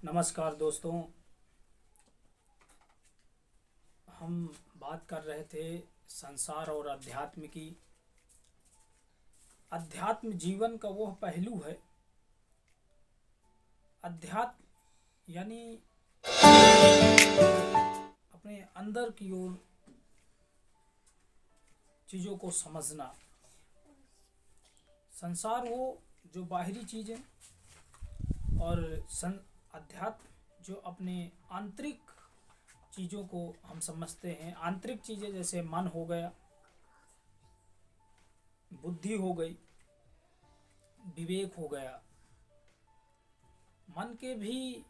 नमस्कार दोस्तों। हम बात कर रहे थे संसार और अध्यात्म की। अध्यात्म जीवन का वह पहलू है, अध्यात्म यानी अपने अंदर की ओर चीज़ों को समझना। संसार वो जो बाहरी चीज़ें और अध्यात्म जो अपने आंतरिक चीज़ों को हम समझते हैं। आंतरिक चीज़ें जैसे मन हो गया, बुद्धि हो गई, विवेक हो गया। मन के भी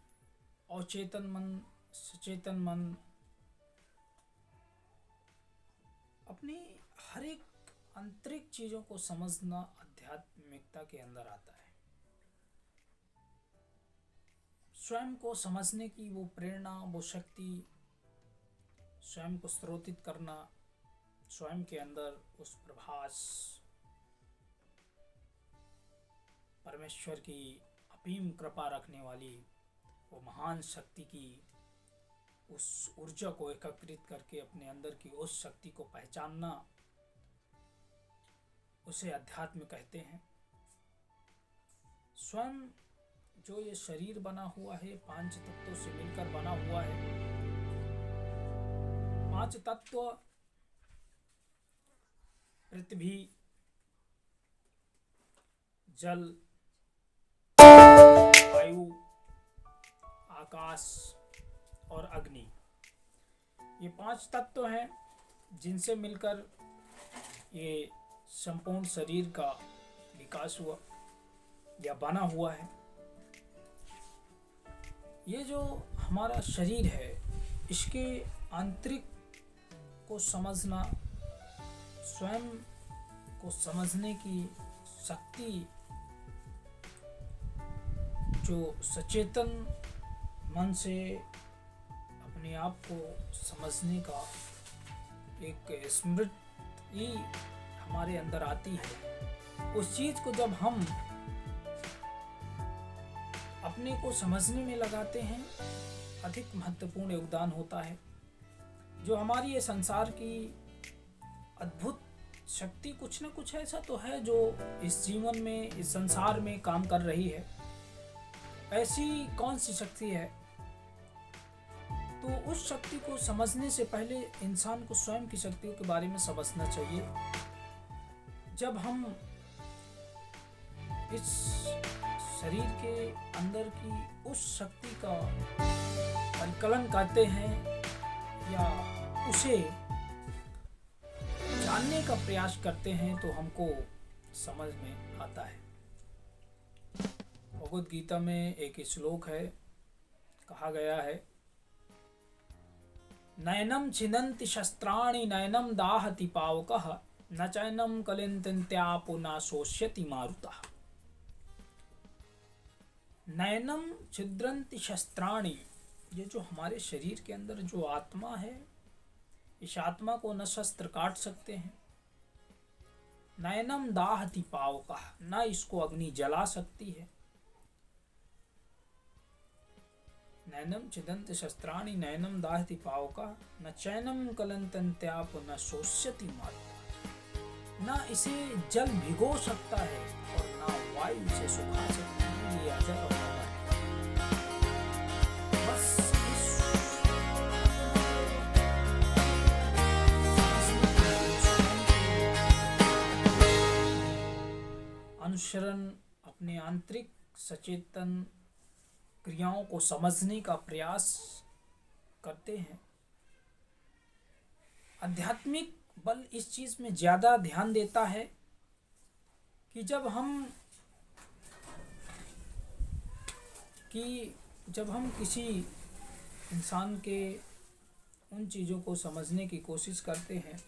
अवचेतन मन, सचेतन मन, अपनी हर एक आंतरिक चीज़ों को समझना आध्यात्मिकता के अंदर आता है। स्वयं को समझने की वो प्रेरणा, वो शक्ति, स्वयं को स्रोतित करना, स्वयं के अंदर उस प्रभास परमेश्वर की असीम कृपा रखने वाली वो महान शक्ति की उस ऊर्जा को एकत्रित करके अपने अंदर की उस शक्ति को पहचानना, उसे अध्यात्म कहते हैं। स्वयं जो ये शरीर बना हुआ है, पांच तत्वों से मिलकर बना हुआ है। पांच तत्व पृथ्वी, जल, वायु, आकाश और अग्नि, ये पांच तत्व हैं जिनसे मिलकर ये संपूर्ण शरीर का विकास हुआ या बना हुआ है। ये जो हमारा शरीर है, इसके आंतरिक को समझना, स्वयं को समझने की शक्ति, जो सचेतन मन से अपने आप को समझने का एक स्मृति हमारे अंदर आती है। उस चीज को जब हम अपने को समझने में लगाते हैं, अधिक महत्वपूर्ण योगदान होता है। जो हमारी ये संसार की अद्भुत शक्ति कुछ न कुछ ऐसा तो है जो इस जीवन में, इस संसार में काम कर रही है। ऐसी कौन सी शक्ति है? तो उस शक्ति को समझने से पहले इंसान को स्वयं की शक्तियों के बारे में समझना चाहिए। जब हम इस शरीर के अंदर की उस शक्ति का परिकलन करते हैं या उसे जानने का प्रयास करते हैं, तो हमको समझ में आता है। भगवद गीता में एक श्लोक है, कहा गया है, नयनम छिदन्ति शस्त्राणि नयनम दाहति पावकः न चैनम कलिंत्यपो न शोष्यति मारुतः। नयनम छिद्रन्ति शस्त्राणि, ये जो हमारे शरीर के अंदर जो आत्मा है, इस आत्मा को न शस्त्र काट सकते हैं। नयनम दाहति पावकः, न इसको अग्नि जला सकती है। नयनम छिदन्ति शस्त्राणि नयनम दाहति पावकः न चैनम कलिंत्यपो न शोष्यति मारुतः। न इसे जल भिगो सकता है और न वायु से सुखा सकता है। ये अजर और अमर है। बस अनुसरण, अपने आंतरिक सचेतन क्रियाओं को समझने का प्रयास करते हैं। आध्यात्मिक बल इस चीज में ज्यादा ध्यान देता है कि जब हम किसी इंसान के उन चीज़ों को समझने की कोशिश करते हैं,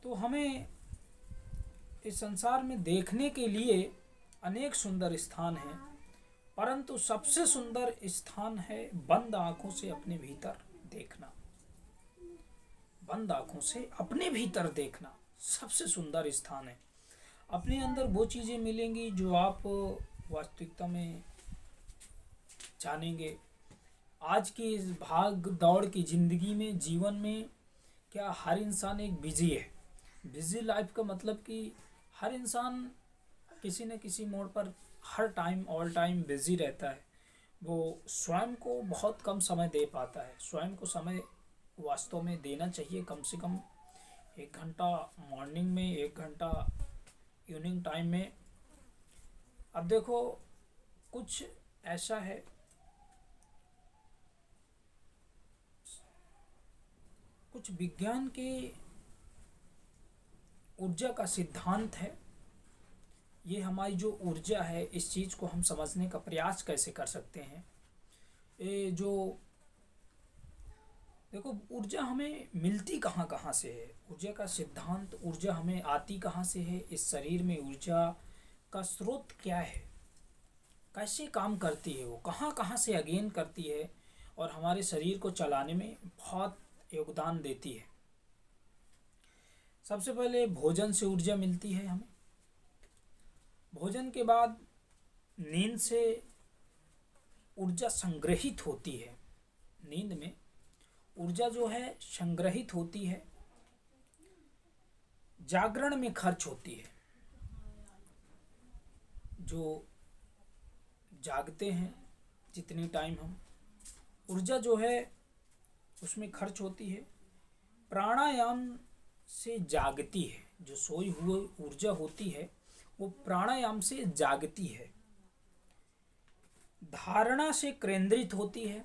तो हमें इस संसार में देखने के लिए अनेक सुंदर स्थान हैं, परंतु सबसे सुंदर स्थान है बंद आंखों से अपने भीतर देखना। बंद आंखों से अपने भीतर देखना सबसे सुंदर स्थान है। अपने अंदर वो चीज़ें मिलेंगी जो आप वास्तविकता में जानेंगे आज की इस भाग दौड़ की ज़िंदगी में, जीवन में क्या हर इंसान एक बिजी है। बिजी लाइफ का मतलब कि हर इंसान किसी न किसी मोड़ पर हर टाइम ऑल टाइम बिजी रहता है। वो स्वयं को बहुत कम समय दे पाता है। स्वयं को समय वास्तव में देना चाहिए, कम से कम 1 घंटा मॉर्निंग में, 1 घंटा इवनिंग टाइम में। अब देखो, कुछ ऐसा है, कुछ विज्ञान के ऊर्जा का सिद्धांत है। ये हमारी जो ऊर्जा है, इस चीज़ को हम समझने का प्रयास कैसे कर सकते हैं। ये जो देखो, ऊर्जा हमें मिलती कहाँ कहाँ से है, ऊर्जा का सिद्धांत, ऊर्जा हमें आती कहाँ से है, इस शरीर में ऊर्जा का स्रोत क्या है, कैसे काम करती है, वो कहाँ कहाँ से अगेन करती है और हमारे शरीर को चलाने में बहुत योगदान देती है। सबसे पहले भोजन से ऊर्जा मिलती है हमें। भोजन के बाद नींद से ऊर्जा संग्रहित होती है। नींद में ऊर्जा जो है संग्रहित होती है, जागरण में खर्च होती है। जो जागते हैं जितनी टाइम हम, ऊर्जा जो है उसमें खर्च होती है। प्राणायाम से जागती है, जो सोई हुई ऊर्जा होती है वो प्राणायाम से जागती है। धारणा से केंद्रित होती है,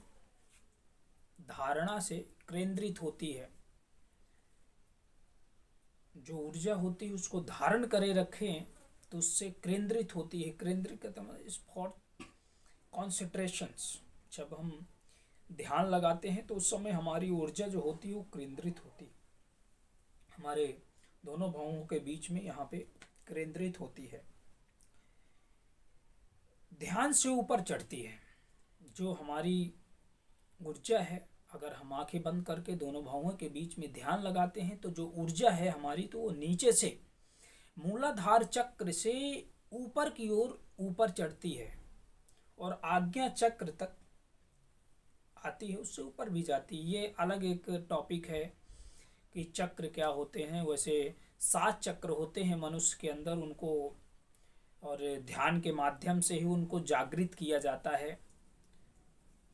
धारणा से केंद्रित होती है। जो ऊर्जा होती है उसको धारण करे रखें तो उससे केंद्रित होती है। केंद्रित का मतलब फॉर कॉन्सेंट्रेशंस। जब हम ध्यान लगाते हैं तो उस समय हमारी ऊर्जा जो होती है वो केंद्रित होती है, हमारे दोनों भावों के बीच में यहाँ पे केंद्रित होती है। ध्यान से ऊपर चढ़ती है। जो हमारी ऊर्जा है, अगर हम आंखें बंद करके दोनों भावों के बीच में ध्यान लगाते हैं तो जो ऊर्जा है हमारी, तो वो नीचे से मूलाधार चक्र से ऊपर की ओर ऊपर चढ़ती है और आज्ञा चक्र तक आती है, उससे ऊपर भी जाती है। ये अलग एक टॉपिक है कि चक्र क्या होते हैं। वैसे 7 चक्र होते हैं मनुष्य के अंदर, उनको और ध्यान के माध्यम से ही उनको जागृत किया जाता है।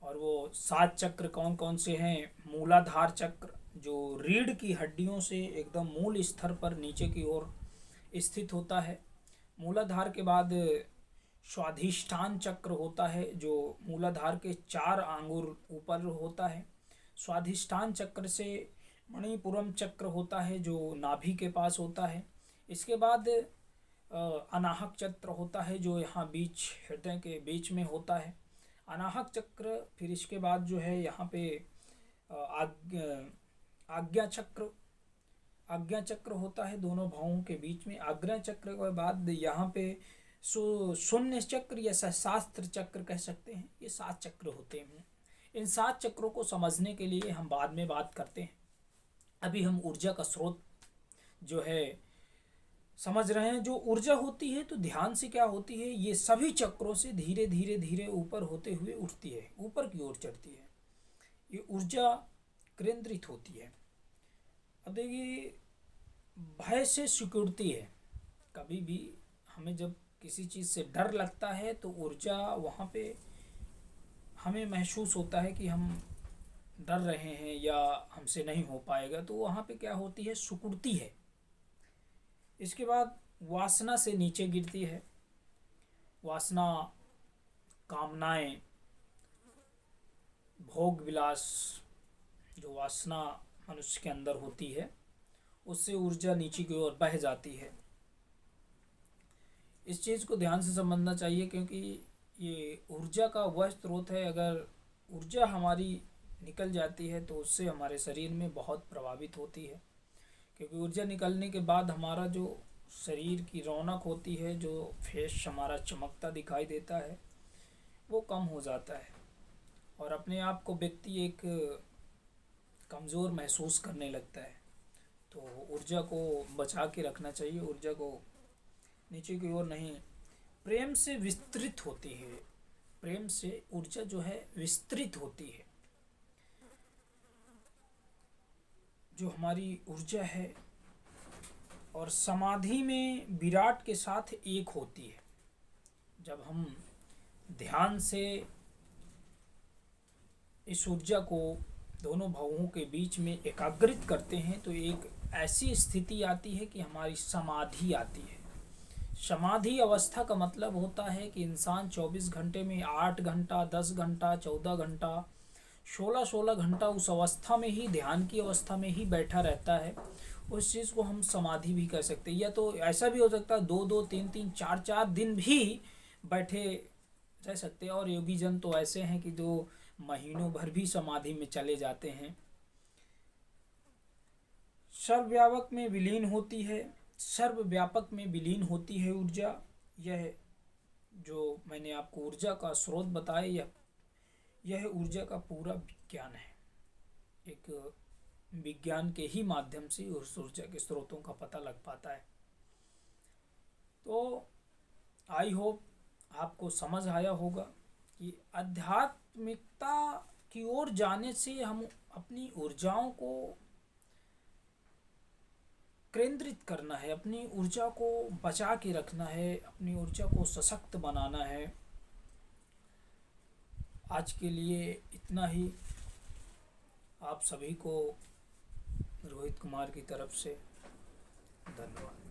और वो 7 चक्र कौन कौन से हैं? मूलाधार चक्र, जो रीढ़ की हड्डियों से एकदम मूल स्तर पर नीचे की ओर स्थित होता है। मूलाधार के बाद स्वाधिष्ठान चक्र होता है, जो मूलाधार के 4 आंगुर ऊपर होता है। स्वाधिष्ठान चक्र से मणिपुरम चक्र होता है, जो नाभि के पास होता है। इसके बाद अनाहक चक्र होता है, जो यहाँ बीच हृदय के बीच में होता है, अनाहक चक्र। फिर इसके बाद जो है यहाँ पे आज्ञा चक्र, आज्ञा चक्र होता है दोनों भावों के बीच में। आज्ञा चक्र के बाद यहाँ पे शून्य चक्र या सहस्त्र चक्र कह सकते हैं। ये 7 चक्र होते हैं। इन 7 चक्रों को समझने के लिए हम बाद में बात करते हैं। अभी हम ऊर्जा का स्रोत जो है समझ रहे हैं। जो ऊर्जा होती है तो ध्यान से क्या होती है, ये सभी चक्रों से धीरे धीरे धीरे ऊपर होते हुए उठती है, ऊपर की ओर चढ़ती है। ये ऊर्जा केंद्रित होती है। अब देखिए, भय से सिकुड़ती है। कभी भी हमें जब किसी चीज़ से डर लगता है तो ऊर्जा वहाँ पे हमें महसूस होता है कि हम डर रहे हैं या हमसे नहीं हो पाएगा, तो वहाँ पे क्या होती है, सिकुड़ती है। इसके बाद वासना से नीचे गिरती है। वासना, कामनाएं, भोग विलास, जो वासना मनुष्य के अंदर होती है उससे ऊर्जा नीचे की ओर बह जाती है। इस चीज़ को ध्यान से समझना चाहिए, क्योंकि ये ऊर्जा का वह स्रोत है। अगर ऊर्जा हमारी निकल जाती है तो उससे हमारे शरीर में बहुत प्रभावित होती है, क्योंकि ऊर्जा निकलने के बाद हमारा जो शरीर की रौनक होती है, जो फेस हमारा चमकता दिखाई देता है, वो कम हो जाता है और अपने आप को व्यक्ति एक कमज़ोर महसूस करने लगता है। तो ऊर्जा को बचा के रखना चाहिए, ऊर्जा को नीचे की ओर नहीं। प्रेम से विस्तृत होती है। प्रेम से ऊर्जा जो है विस्तृत होती है। जो हमारी ऊर्जा है और समाधि में विराट के साथ एक होती है। जब हम ध्यान से इस ऊर्जा को दोनों भावों के बीच में एकाग्रित करते हैं तो एक ऐसी स्थिति आती है कि हमारी समाधि आती है। समाधि अवस्था का मतलब होता है कि इंसान 24 घंटे में 8 घंटा, 10 घंटा, 14 घंटा, 16 घंटा उस अवस्था में ही, ध्यान की अवस्था में ही बैठा रहता है। उस चीज़ को हम समाधि भी कह सकते हैं। या तो ऐसा भी हो सकता है 2-2, 3-3, 4-4 दिन भी बैठे रह सकते हैं। और योगी जन तो ऐसे हैं कि जो महीनों भर भी समाधि में चले जाते हैं। सर्वव्यापक में विलीन होती है, सर्वव्यापक में विलीन होती है ऊर्जा। यह जो मैंने आपको ऊर्जा का स्रोत बताया, यह ऊर्जा का पूरा विज्ञान है। एक विज्ञान के ही माध्यम से उस ऊर्जा के स्रोतों का पता लग पाता है। तो आई होप आपको समझ आया होगा कि आध्यात्मिकता की ओर जाने से हम अपनी ऊर्जाओं को केंद्रित करना है, अपनी ऊर्जा को बचा के रखना है, अपनी ऊर्जा को सशक्त बनाना है। आज के लिए इतना ही। आप सभी को रोहित कुमार की तरफ से धन्यवाद।